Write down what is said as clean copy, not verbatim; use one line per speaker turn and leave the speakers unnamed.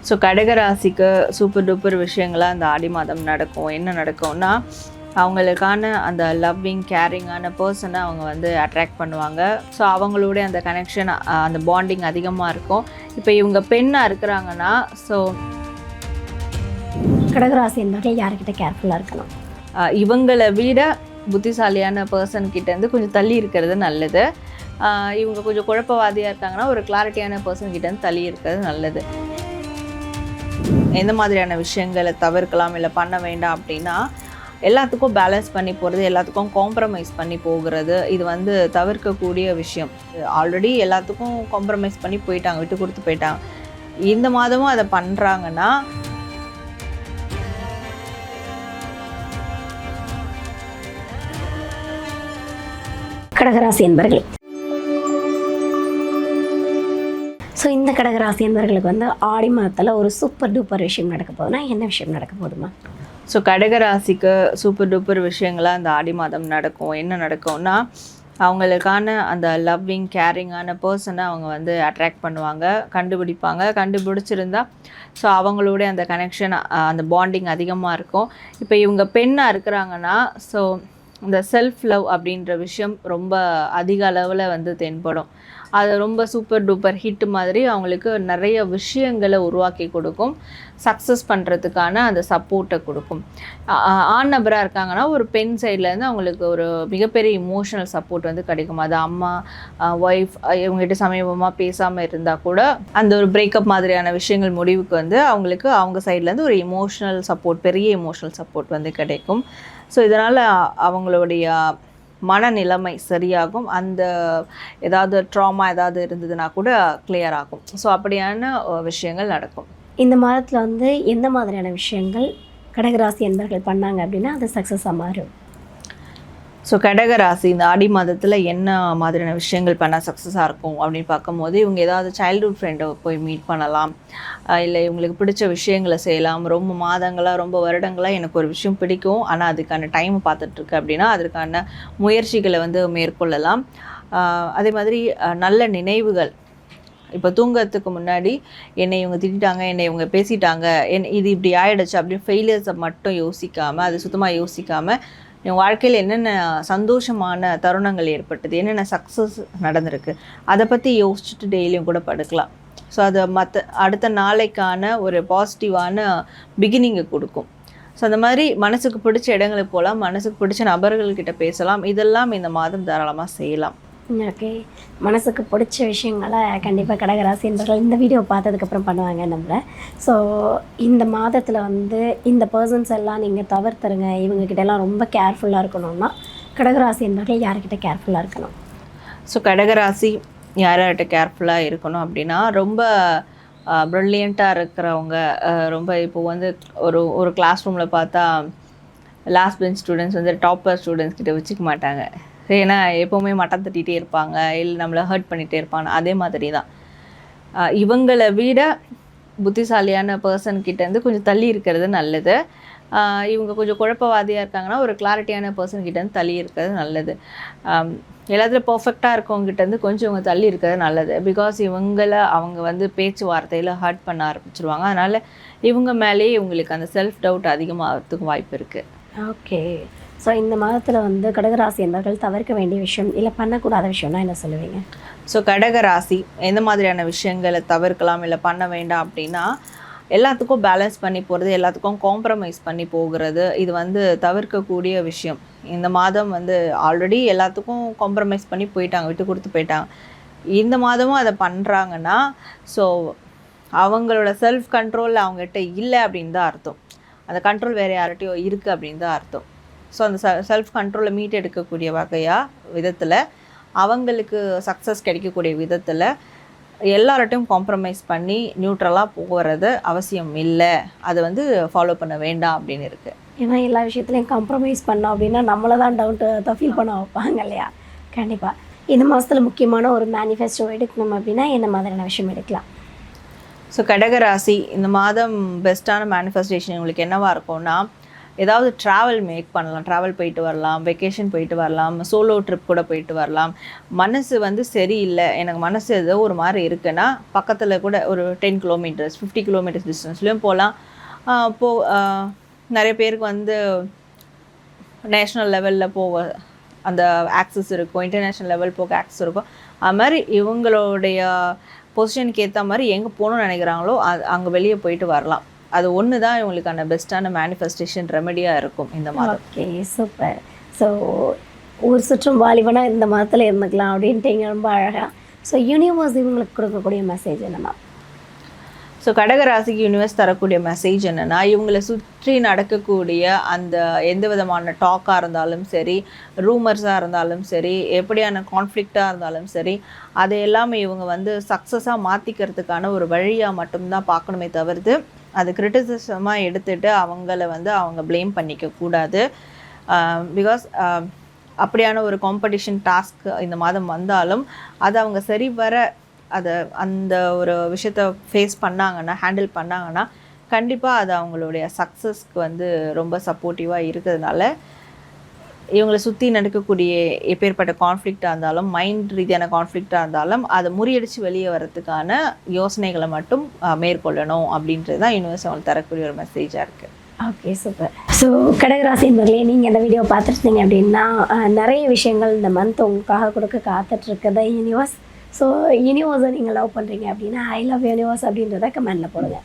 So கடகராசிக்கு super duper விஷயங்களாக அந்த ஆடி மாதம் நடக்கும். என்ன நடக்கும்னா, அவங்களுக்கான அந்த லவ்விங் கேரிங்கான பர்சனை அவங்க வந்து அட்ராக்ட் பண்ணுவாங்க. ஸோ அவங்களுடைய அந்த கனெக்ஷன் அந்த பாண்டிங் அதிகமாக இருக்கும். இப்போ இவங்க பெண்ணாக இருக்கிறாங்கன்னா, ஸோ
கடகராசி என்பவர்கள் யார்கிட்ட கேர்ஃபுல்லாக இருக்கணும்?
இவங்களை விட புத்திசாலியான பர்சன் கிட்டேருந்து கொஞ்சம் தள்ளி இருக்கிறது நல்லது. இவங்க கொஞ்சம் குழப்பவாதியாக இருக்காங்கன்னா, ஒரு கிளாரிட்டியான பர்சன் கிட்டேருந்து தள்ளி இருக்கிறது நல்லது. எந்த மாதிரியான விஷயங்களை தவிர்க்கலாம் இல்லை பண்ண வேண்டாம் அப்படின்னா, எல்லாத்துக்கும் பேலன்ஸ் பண்ணி போகிறது, எல்லாத்துக்கும் காம்ப்ரமைஸ் பண்ணி போகிறது, இது வந்து தவிர்க்கக்கூடிய விஷயம். ஆல்ரெடி எல்லாத்துக்கும் காம்ப்ரமைஸ் பண்ணி போயிட்டாங்க, விட்டு கொடுத்து போயிட்டாங்க. இந்த மாதமும் அதை பண்ணுறாங்கன்னா,
கடகராசி என்பர்கள். ஸோ இந்த கடகராசி என்பர்களுக்கு வந்து ஆடி மாதத்தில் ஒரு சூப்பர் டூப்பர் விஷயம் நடக்க போகுதுன்னா என்ன விஷயம் நடக்க போதுமா?
ஸோ கடகராசிக்கு சூப்பர் டூப்பர் விஷயங்களாக அந்த ஆடி மாதம் நடக்கும். என்ன நடக்கும்னா, அவங்களுக்கான அந்த லவ்விங் கேரிங்கான பர்சனை அவங்க வந்து அட்ராக்ட் பண்ணுவாங்க, கண்டுபிடிப்பாங்க. கண்டுபிடிச்சிருந்தா ஸோ அவங்களுடைய அந்த கனெக்ஷன் அந்த பாண்டிங் அதிகமாக இருக்கும். இப்போ இவங்க பெண்ணாக இருக்கிறாங்கன்னா, ஸோ இந்த செல்ஃப் லவ் அப்படின்ற விஷயம் ரொம்ப அதிக அளவில் வந்து தென்படும். அது ரொம்ப சூப்பர் டூப்பர் ஹிட் மாதிரி அவங்களுக்கு நிறைய விஷயங்களை உருவாக்கி கொடுக்கும். சக்ஸஸ் பண்ணுறதுக்கான அந்த சப்போர்ட்டை கொடுக்கும். ஆண் நபராக இருக்காங்கன்னா, ஒரு பெண் சைட்லேருந்து அவங்களுக்கு ஒரு மிகப்பெரிய இமோஷனல் சப்போர்ட் வந்து கிடைக்கும். அது அம்மா, ஒய்ஃப் இவங்ககிட்ட சமீபமாக பேசாமல் இருந்தால் கூட அந்த ஒரு பிரேக்கப் மாதிரியான விஷயங்கள் முடிவுக்கு வந்து அவங்களுக்கு அவங்க சைட்லேருந்து ஒரு இமோஷனல் சப்போர்ட், பெரிய இமோஷனல் சப்போர்ட் வந்து கிடைக்கும். ஸோ இதனால் அவங்களுடைய மனநிலைமை சரியாகும். அந்த ஏதாவது ட்ராமா ஏதாவது இருந்ததுன்னா கூட கிளியர் ஆகும். ஸோ அப்படியான விஷயங்கள் நடக்கும்.
இந்த மாதத்தில் வந்து எந்த மாதிரியான விஷயங்கள் கடகராசி என்பர்கள் பண்ணாங்க அப்படின்னா அது சக்ஸஸாக மாறும்?
ஸோ கடகராசி இந்த ஆடி மாதத்தில் என்ன மாதிரியான விஷயங்கள் பண்ணால் சக்ஸஸாக இருக்கும் அப்படின்னு பார்க்கும்போது, இவங்க ஏதாவது சைல்ட்ஹுட் ஃப்ரெண்டை போய் மீட் பண்ணலாம், இல்லை இவங்களுக்கு பிடிச்ச விஷயங்களை செய்யலாம். ரொம்ப மாதங்களாக ரொம்ப வருடங்களாக எனக்கு ஒரு விஷயம் பிடிக்கும், ஆனால் அதுக்கான டைம் பார்த்துட்ருக்கு அப்படின்னா அதற்கான முயற்சிகளை வந்து மேற்கொள்ளலாம். அதே மாதிரி நல்ல நினைவுகள், இப்போ தூங்கிறதுக்கு முன்னாடி என்னை இவங்க திட்டாங்க, என்னை இவங்க பேசிட்டாங்க, இது இப்படி ஆகிடுச்சு அப்படின்னு ஃபெயிலியர்ஸை மட்டும் யோசிக்காமல், அது சுத்தமாக யோசிக்காமல் என் வாழ்க்கையில் என்னென்ன சந்தோஷமான தருணங்கள் ஏற்பட்டது, என்னென்ன சக்ஸஸ் நடந்திருக்கு, அதை பற்றி யோசிச்சுட்டு டெய்லியும் கூட படுக்கலாம். ஸோ அது அடுத்த நாளைக்கான ஒரு பாசிட்டிவான பிகினிங்கை கொடுக்கும். ஸோ அந்த மாதிரி மனசுக்கு பிடிச்ச இடங்களுக்கு போகலாம், மனசுக்கு பிடிச்ச நபர்கள்கிட்ட பேசலாம். இதெல்லாம் இந்த மாதம் தாராளமாக செய்யலாம்.
ஓகே, மனசுக்கு பிடிச்ச விஷயங்களை கண்டிப்பாக கடகராசி என்பவர்கள் இந்த வீடியோ பார்த்ததுக்கப்புறம் பண்ணுவாங்க நம்புகிறேன். ஸோ இந்த மாதத்தில் வந்து இந்த பர்சன்ஸ் எல்லாம் நீங்கள் தவிர்த்துருங்க, இவங்ககிட்டலாம் ரொம்ப கேர்ஃபுல்லாக இருக்கணும்னா கடகராசி என்பவர்கள் யார்கிட்ட கேர்ஃபுல்லாக இருக்கணும்?
ஸோ கடகராசி யார்கிட்ட கேர்ஃபுல்லாக இருக்கணும் அப்படின்னா, ரொம்ப ப்ரில்லியண்ட்டாக இருக்கிறவங்க, ரொம்ப இப்போ வந்து ஒரு கிளாஸ் ரூமில் பார்த்தா லாஸ்ட் பெஞ்ச் ஸ்டூடெண்ட்ஸ் வந்து டாப்பர் ஸ்டூடெண்ட்ஸ் கிட்ட வச்சுக்க மாட்டாங்க. ஏன்னா எப்போவுமே மட்டம் தட்டிகிட்டே இருப்பாங்க, இல்லை நம்மளை ஹர்ட் பண்ணிகிட்டே இருப்பாங்க. அதே மாதிரி தான் இவங்களை விட புத்திசாலியான பர்சன் கிட்டேருந்து கொஞ்சம் தள்ளி இருக்கிறது நல்லது. இவங்க கொஞ்சம் குழப்பவாதியாக இருக்காங்கன்னா, ஒரு கிளாரிட்டியான பர்சன் கிட்டேருந்து தள்ளி இருக்கிறது நல்லது. எல்லாத்துலையும் பர்ஃபெக்டாக இருக்கவங்ககிட்டேருந்து கொஞ்சம் இவங்க தள்ளி இருக்கிறது நல்லது. பிகாஸ் அவங்க வந்து பேச்சுவார்த்தையில் ஹர்ட் பண்ண ஆரம்பிச்சிருவாங்க. அதனால் இவங்க மேலேயே இவங்களுக்கு அந்த செல்ஃப் டவுட் அதிகமாகிறதுக்கு வாய்ப்பு இருக்குது.
ஓகே, ஸோ இந்த மாதத்தில் வந்து கடகராசி என்பவர்கள் தவிர்க்க வேண்டிய விஷயம் இல்லை பண்ணக்கூடாத விஷயம்னா என்ன சொல்லுவீங்க?
ஸோ கடகராசி எந்த மாதிரியான விஷயங்களை தவிர்க்கலாம் இல்லை பண்ண வேண்டாம் அப்படின்னா, எல்லாத்துக்கும் பேலன்ஸ் பண்ணி போகிறது, எல்லாத்துக்கும் காம்ப்ரமைஸ் பண்ணி போகிறது, இது வந்து தவிர்க்கக்கூடிய விஷயம். இந்த மாதம் வந்து ஆல்ரெடி எல்லாத்துக்கும் காம்ப்ரமைஸ் பண்ணி போயிட்டாங்க, விட்டு கொடுத்து போயிட்டாங்க. இந்த மாதமும் அதை பண்ணுறாங்கன்னா, ஸோ அவங்களோட செல்ஃப் கண்ட்ரோல் அவங்ககிட்ட இல்லை அப்படின்னு தான் அர்த்தம். அந்த கண்ட்ரோல் வேறு யார்கிட்டையோ இருக்குது அப்படின்னு தான் அர்த்தம். ஸோ அந்த செல்ஃப் கண்ட்ரோலை மீட் எடுக்கக்கூடிய விதத்தில், அவங்களுக்கு சக்ஸஸ் கிடைக்கக்கூடிய விதத்தில் எல்லார்ட்டையும் காம்ப்ரமைஸ் பண்ணி நியூட்ரலாக போகிறது அவசியம் இல்லை. அதை வந்து ஃபாலோ பண்ண வேண்டாம் அப்படின்னு இருக்குது.
ஏன்னா எல்லா விஷயத்துலையும் காம்ப்ரமைஸ் பண்ணோம் அப்படின்னா நம்மளை தான் டவுட்டு ஃபீல் பண்ண வைப்பாங்க இல்லையா? கண்டிப்பாக இந்த மாதத்தில் முக்கியமான ஒரு மேனிஃபெஸ்டோ எடுக்கணும் அப்படின்னா என்ன மாதிரியான விஷயம் எடுக்கலாம்?
ஸோ கடகராசி இந்த மாதம் பெஸ்ட்டான மேனிஃபெஸ்டேஷன் உங்களுக்கு என்னவாக இருக்கும்னா, ஏதாவது ட்ராவல் மேக் பண்ணலாம், ட்ராவல் போயிட்டு வரலாம், வெக்கேஷன் போயிட்டு வரலாம், சோலோ ட்ரிப் கூட போயிட்டு வரலாம். மனசு வந்து சரியில்லை, எனக்கு மனசு ஏதோ ஒரு மாதிரி இருக்குன்னா பக்கத்தில் கூட ஒரு 10 கிலோமீட்டர்ஸ் 50 கிலோமீட்டர்ஸ் டிஸ்டன்ஸ்லேயும் போகலாம். நிறைய பேருக்கு வந்து நேஷ்னல் லெவலில் போக அந்த ஆக்சஸ் இருக்கும், இன்டர்நேஷ்னல் லெவல் போக ஆக்சஸ் இருக்கும். அது மாதிரி இவங்களுடைய பொசிஷனுக்கு ஏற்ற மாதிரி எங்கே போகணும்னு நினைக்கிறாங்களோ அங்கே வெளியே போயிட்டு வரலாம். அது ஒன்று தான் இவங்களுக்கான பெஸ்ட்டான மேனிஃபெஸ்டேஷன் ரெமெடியாக இருக்கும் இந்த மாதம்.
Okay, super. ஸோ ஊர் சுற்றும் வாலிபனாக இந்த மதத்தில் இருந்துக்கலாம் அப்படின்ட்டு ரொம்ப அழகாக. ஸோ யூனிவர்ஸ் இவங்களுக்கு கொடுக்கக்கூடிய மெசேஜ் என்னன்னா?
ஸோ கடகராசிக்கு யூனிவர்ஸ் தரக்கூடிய மெசேஜ் என்னென்னா, இவங்களை சுற்றி நடக்கக்கூடிய அந்த எந்த விதமான டாக்காக இருந்தாலும் சரி, ரூமர்ஸாக இருந்தாலும் சரி, எப்படியான கான்ஃப்ளிக்டாக இருந்தாலும் சரி, அதை எல்லாமே இவங்க வந்து சக்ஸஸாக மாற்றிக்கிறதுக்கான ஒரு வழியாக மட்டும்தான் பார்க்கணுமே தவிர்த்து அது கிரிட்டிசிசமாக எடுத்துகிட்டு அவங்கள வந்து அவங்க ப்ளேம் பண்ணிக்கக்கூடாது. பிகாஸ் அப்படியான ஒரு காம்படிஷன் டாஸ்க் இந்த மாதம் வந்தாலும் அதை அவங்க சரிவர அதை அந்த ஒரு விஷயத்த ஃபேஸ் பண்ணாங்கன்னா, ஹேண்டில் பண்ணாங்கன்னா கண்டிப்பாக அது அவங்களுடைய சக்ஸஸ்க்கு வந்து ரொம்ப சப்போர்ட்டிவாக இருக்கிறதுனால இவங்களை சுற்றி நடக்கக்கூடிய எப்பேற்பட்ட கான்ஃப்ளிக்டாக இருந்தாலும், மைண்ட் ரீதியான கான்ஃப்ளிக்டாக இருந்தாலும் அதை முறியடித்து வெளியே வர்றதுக்கான யோசனைகளை மட்டும் மேற்கொள்ளணும் அப்படின்றது தான் யூனிவர்ஸ் அவங்களுக்கு தரக்கூடிய ஒரு மெசேஜாக இருக்குது.
Okay, super. ஸோ கடகராசி என்பர்களே, நீங்கள் இந்த வீடியோ பார்த்துருந்தீங்க அப்படின்னா நிறைய விஷயங்கள் இந்த மந்த் உங்களுக்காக கொடுக்க காத்துட்ருக்குது யூனிவர்ஸ். ஸோ யூனிவர்ஸை நீங்கள் லவ் பண்ணுறீங்க அப்படின்னா ஐ லவ் யூனிவர்ஸ் அப்படின்றத கமெண்டில் போடுங்க.